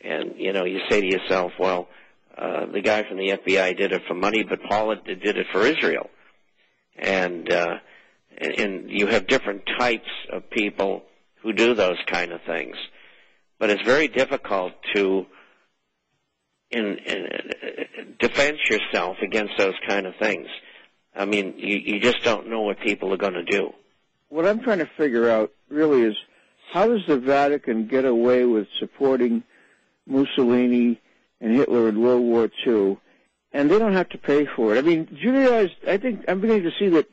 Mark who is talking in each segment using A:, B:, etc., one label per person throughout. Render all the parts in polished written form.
A: And, you know, you say to yourself, well, the guy from the FBI did it for money, but Paul did it for Israel. And you have different types of people who do those kind of things. But it's very difficult to defend yourself against those kind of things. I mean, you just don't know what people are going to do.
B: What I'm trying to figure out really is, how does the Vatican get away with supporting Mussolini and Hitler in World War II, and they don't have to pay for it? I mean, Judaized, I think I'm beginning to see that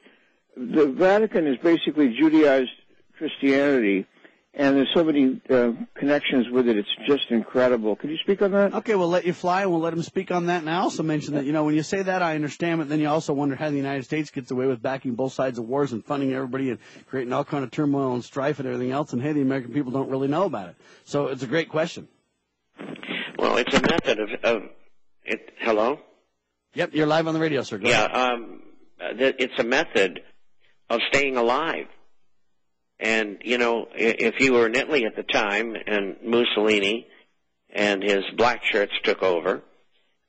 B: the Vatican is basically Judaized Christianity, and there's so many connections with it. It's just incredible. Could you speak on that?
C: Okay, we'll let you fly, and we'll let him speak on that. And I also mentioned that, you know, when you say that, I understand, but then you also wonder how the United States gets away with backing both sides of wars and funding everybody and creating all kind of turmoil and strife and everything else, and, hey, the American people don't really know about it. So it's a great question.
A: Well, it's a method of it. Hello?
C: Yep, you're live on the radio, sir. Go ahead.
A: It's a method of staying alive. And, you know, if you were in Italy at the time and Mussolini and his black shirts took over,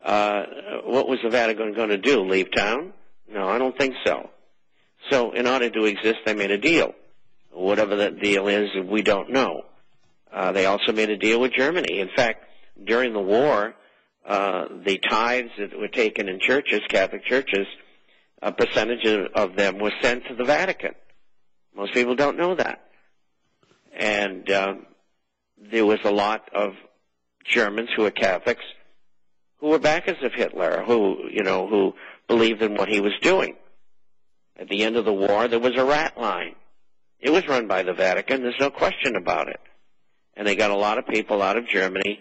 A: what was the Vatican going to do, leave town? No, I don't think so. So in order to exist, they made a deal. Whatever that deal is, we don't know. They also made a deal with Germany. In fact, during the war, the tithes that were taken in churches, Catholic churches, a percentage of them was sent to the Vatican. Most people don't know that. And there was a lot of Germans who were Catholics who were backers of Hitler, who believed in what he was doing. At the end of the war, there was a rat line. It was run by the Vatican. There's no question about it. And they got a lot of people out of Germany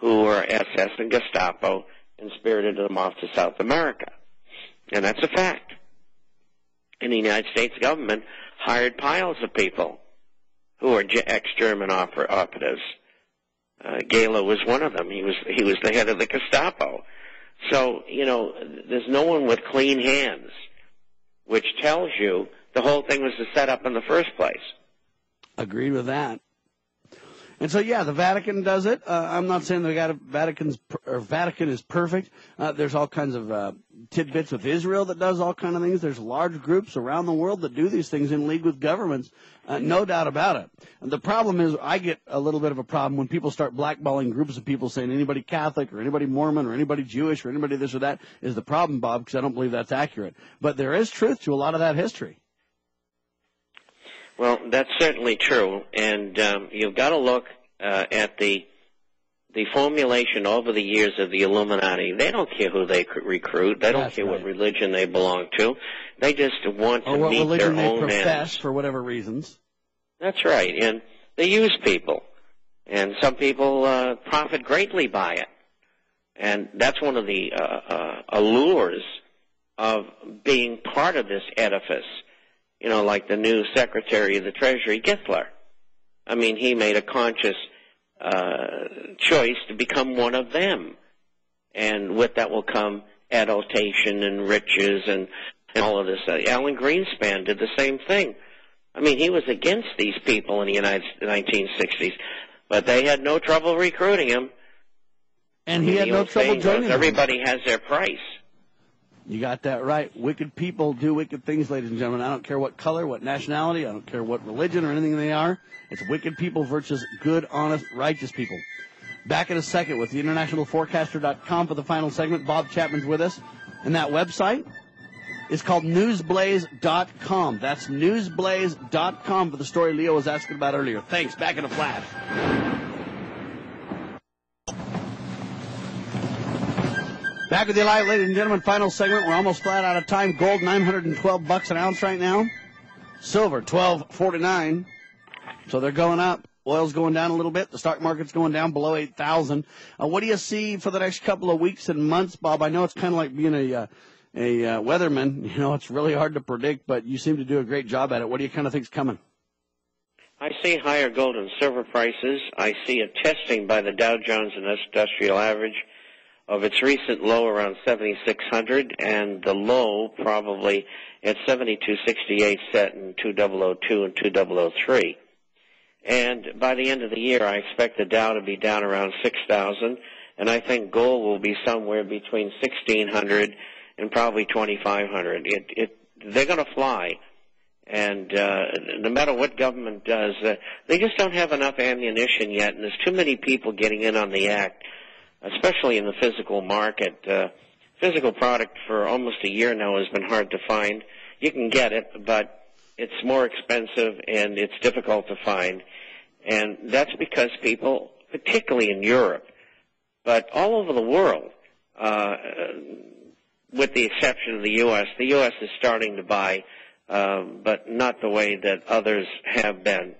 A: who were SS and Gestapo and spirited them off to South America. And that's a fact. And the United States government hired piles of people who were ex-German operatives. Gala was one of them. He was the head of the Gestapo. So, you know, there's no one with clean hands, which tells you the whole thing was a setup in the first place.
C: Agreed with that. And so, yeah, the Vatican does it. I'm not saying the Vatican is perfect. There's all kinds of tidbits with Israel that does all kinds of things. There's large groups around the world that do these things in league with governments, no doubt about it. And the problem is, I get a little bit of a problem when people start blackballing groups of people, saying anybody Catholic or anybody Mormon or anybody Jewish or anybody this or that is the problem, Bob, because I don't believe that's accurate. But there is truth to a lot of that history.
A: Well, that's certainly true, and you've got to look at the formulation over the years of the Illuminati. They don't care who they recruit. They don't care what religion they belong to. They just want to meet their own ends. Or what religion they profess
C: for whatever reasons.
A: That's right, and they use people, and some people profit greatly by it. And that's one of the allures of being part of this edifice. You know, like the new Secretary of the Treasury, Githler. I mean, he made a conscious choice to become one of them. And with that will come adulation and riches and all of this. Alan Greenspan did the same thing. I mean, he was against these people in the 1960s, but they had no trouble recruiting him.
C: And he had no trouble joining them.
A: Everybody has their price.
C: You got that right. Wicked people do wicked things, ladies and gentlemen. I don't care what color, what nationality, I don't care what religion or anything they are. It's wicked people versus good, honest, righteous people. Back in a second with the internationalforecaster.com for the final segment. Bob Chapman's with us. And that website is called newsblaze.com. That's newsblaze.com for the story Leo was asking about earlier. Thanks. Back in a flash. Back with you live, ladies and gentlemen. Final segment. We're almost flat out of time. Gold, $912 an ounce right now. Silver, $12.49. So they're going up. Oil's going down a little bit. The stock market's going down below 8,000. What do you see for the next couple of weeks and months, Bob? I know it's kind of like being a weatherman. You know, it's really hard to predict, but you seem to do a great job at it. What do you kind of think's coming?
A: I see higher gold and silver prices. I see a testing by the Dow Jones Industrial Average of its recent low around 7,600, and the low probably at 7,268 set in 2002 and 2003. And by the end of the year, I expect the Dow to be down around 6,000, and I think gold will be somewhere between 1,600 and probably 2,500. They're going to fly, and no matter what government does, they just don't have enough ammunition yet, and there's too many people getting in on the act, especially in the physical market. Physical product for almost a year now has been hard to find. You can get it, but it's more expensive and it's difficult to find. And that's because people, particularly in Europe, but all over the world, with the exception of the U.S. is starting to buy, but not the way that others have been.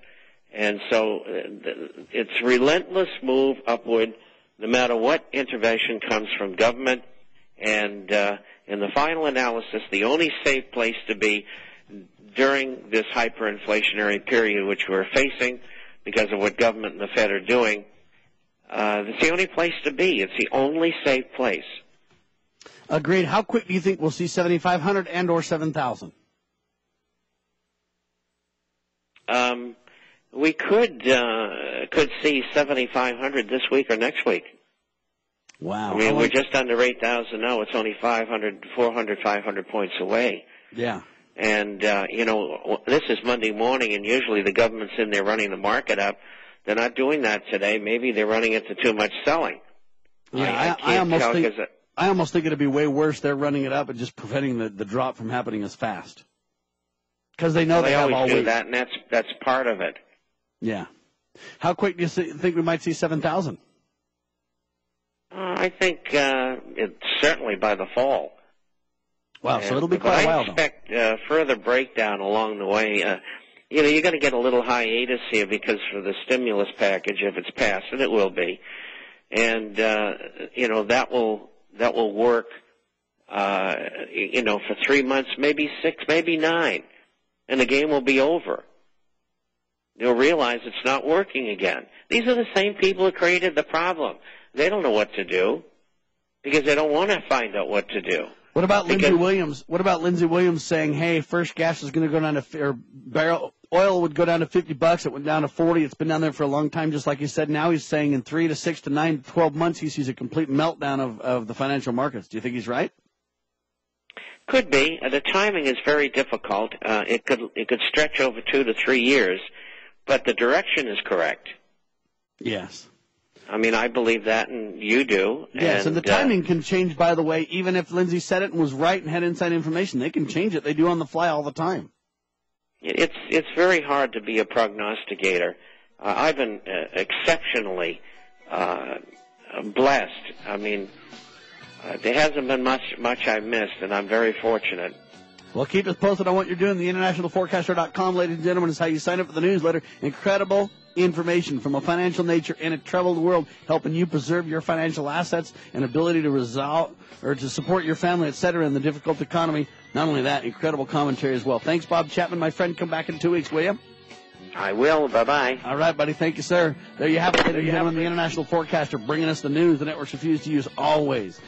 A: And so it's relentless move upward, no matter what intervention comes from government. And in the final analysis, the only safe place to be during this hyperinflationary period which we're facing because of what government and the Fed are doing, it's the only place to be. It's the only safe place.
C: Agreed. How quick do you think we'll see 7,500 and or 7,000?
A: We could see 7,500 this week or next week.
C: Wow.
A: I mean, we're just under 8,000 now. It's only 500 points away.
C: Yeah.
A: And, this is Monday morning, and usually the government's in there running the market up. They're not doing that today. Maybe they're running into too much selling.
C: Yeah, I almost think it'd be way worse. They're running it up and just preventing the drop from happening as fast. Because they know they have all
A: week. They always do
C: week.
A: that, and that's part of it.
C: Yeah. How quick do you think we might see 7,000?
A: I think it's certainly by the fall.
C: Wow, so it'll be quite a while, though.
A: I expect further breakdown along the way. You're going to get a little hiatus here because for the stimulus package, if it's passed, and it will be, and that will work, for 3 months, maybe 6, maybe 9, and the game will be over. They'll realize it's not working again. These are the same people who created the problem. They don't know what to do because they don't want to find out what to do.
C: What about Lindsey Williams? What about Lindsey Williams saying, "Hey, first gas is going to go down to, or barrel oil would go down to $50. It went down to 40. It's been down there for a long time, just like you said. Now he's saying in 3 to 6 to 9 to 12 months he sees a complete meltdown of the financial markets. Do you think he's right?
A: Could be. The timing is very difficult. It could stretch over 2 to 3 years, but the direction is correct.
C: Yes.
A: I mean, I believe that, and you do.
C: Yes, and the timing can change, by the way. Even if Lindsey said it and was right and had inside information, they can change it. They do on the fly all the time.
A: It's very hard to be a prognosticator. I've been exceptionally blessed. I mean, there hasn't been much I've missed, and I'm very fortunate.
C: Well, keep us posted on what you're doing. TheInternationalForecaster.com, ladies and gentlemen, is how you sign up for the newsletter. Incredible information from a financial nature in a troubled world, helping you preserve your financial assets and ability to resolve or to support your family, etc., in the difficult economy. Not only that, incredible commentary as well. Thanks, Bob Chapman, my friend. Come back in 2 weeks, will you?
A: I will. Bye-bye.
C: All right, buddy. Thank you, sir. There you have it, ladies and gentlemen, the International Forecaster, bringing us the news the networks refuse to use always.